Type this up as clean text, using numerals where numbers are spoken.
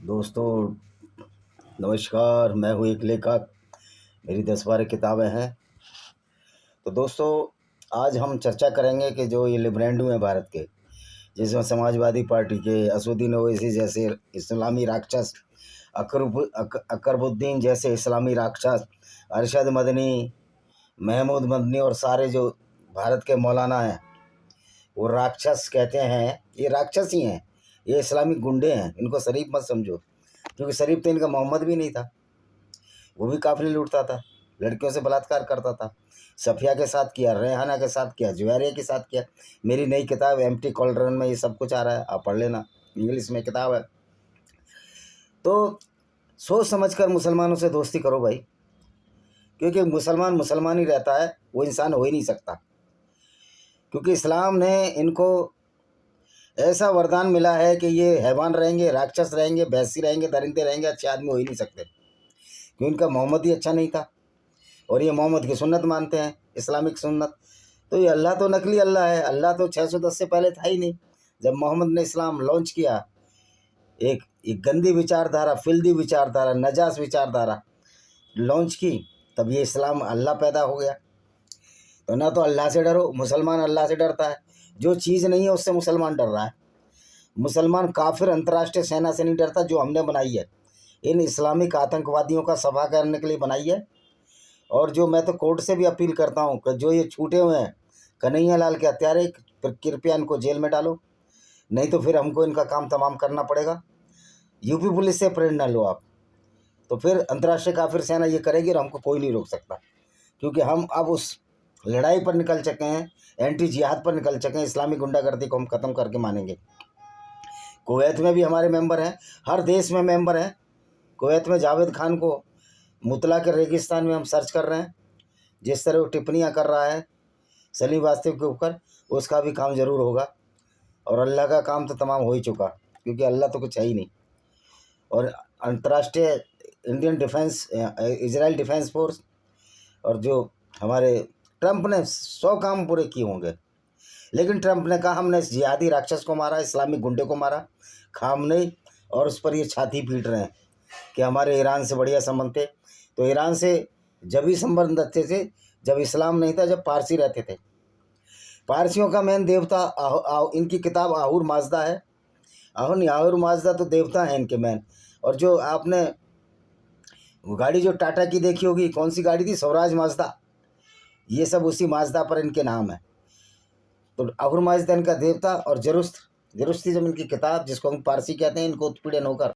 दोस्तों नमस्कार। मैं हूँ एक लेखक। मेरी 10-12 किताबें हैं। तो दोस्तों आज हम चर्चा करेंगे कि जो ये लिबरेंडम है भारत के, जिसमें समाजवादी पार्टी के असदुद्दीन ओवैसी जैसे इस्लामी राक्षस, अकरबुद्दीन जैसे इस्लामी राक्षस, अरशद मदनी, महमूद मदनी और सारे जो भारत के मौलाना हैं वो राक्षस कहते हैं। ये राक्षस ही हैं, ये इस्लामिक गुंडे हैं। इनको शरीफ मत समझो, क्योंकि शरीफ तो इनका मोहम्मद भी नहीं था। वो भी काफिले लूटता था, लड़कियों से बलात्कार करता था। सफिया के साथ किया, रेहाना के साथ किया, जुवैरिया के साथ किया। मेरी नई किताब एम्प्टी कॉलरन में ये सब कुछ आ रहा है, आप पढ़ लेना, इंग्लिश में किताब है। तो सोच समझ कर मुसलमानों से दोस्ती करो भाई, क्योंकि मुसलमान मुसलमान ही रहता है, वो इंसान हो ही नहीं सकता। क्योंकि इस्लाम ने इनको ऐसा वरदान मिला है कि ये हैवान रहेंगे, राक्षस रहेंगे, भैंसी रहेंगे, दरिंदे रहेंगे, अच्छे आदमी हो ही नहीं सकते, क्योंकि इनका मोहम्मद ही अच्छा नहीं था। और ये मोहम्मद की सुन्नत मानते हैं, इस्लामिक सुन्नत। तो ये अल्लाह तो नकली अल्लाह है। अल्लाह तो 610 से पहले था ही नहीं। जब मोहम्मद ने इस्लाम लॉन्च किया, एक गंदी विचारधारा, फिल्दी विचारधारा, नजास विचारधारा लॉन्च की, तब ये इस्लाम अल्लाह पैदा हो गया। तो ना तो अल्लाह से डरो, मुसलमान अल्लाह से डरता है। जो चीज़ नहीं है उससे मुसलमान डर रहा है। मुसलमान काफिर अंतर्राष्ट्रीय सेना से नहीं डरता, जो हमने बनाई है, इन इस्लामिक आतंकवादियों का सफा करने के लिए बनाई है। और जो मैं तो कोर्ट से भी अपील करता हूँ कि जो ये छूटे हुए हैं कन्हैया लाल के हत्यारे, कृपया इनको जेल में डालो, नहीं तो फिर हमको इनका काम तमाम करना पड़ेगा। यूपी पुलिस से प्रेरणा लो आप, तो फिर अंतर्राष्ट्रीय काफिर सेना ये करेगी और हमको कोई नहीं रोक सकता, क्योंकि हम अब उस लड़ाई पर निकल चुके हैं, एंटी जिहाद पर निकल चुके हैं। इस्लामी गुंडागर्दी को हम ख़त्म करके मानेंगे। कुवैत में भी हमारे मेंबर हैं, हर देश में मेंबर हैं। कुवैत में जावेद खान को मुतला के रेगिस्तान में हम सर्च कर रहे हैं। जिस तरह वो टिप्पणियाँ कर रहा है सलीम वास्तव के ऊपर, उसका भी काम ज़रूर होगा। और अल्लाह का काम तो तमाम हो ही चुका, क्योंकि अल्लाह तो कुछ है ही नहीं। और अंतर्राष्ट्रीय Indian defence, Israel defence force, और जो हमारे ट्रंप ने 100 काम पूरे किए होंगे, लेकिन ट्रंप ने कहा हमने इस जिहादी राक्षस को मारा, इस्लामिक गुंडे को मारा, खामनेई। और उस पर ये छाती पीट रहे हैं कि हमारे ईरान से बढ़िया संबंध थे। तो ईरान से जब ही संबंध अच्छे थे जब इस्लाम नहीं था, जब पारसी रहते थे। पारसियों का मेन देवता इनकी किताब आहुर माजदा है। आहुर माजदा तो देवता है इनके मेन। और जो आपने वो गाड़ी जो टाटा की देखी होगी, कौन सी गाड़ी थी, स्वराज माजदा, ये सब उसी माजदा पर इनके नाम है। तो आहुर माजदा इनका देवता। और जरुस्ती जब इनकी किताब, जिसको हम पारसी कहते हैं, इनको उत्पीड़न होकर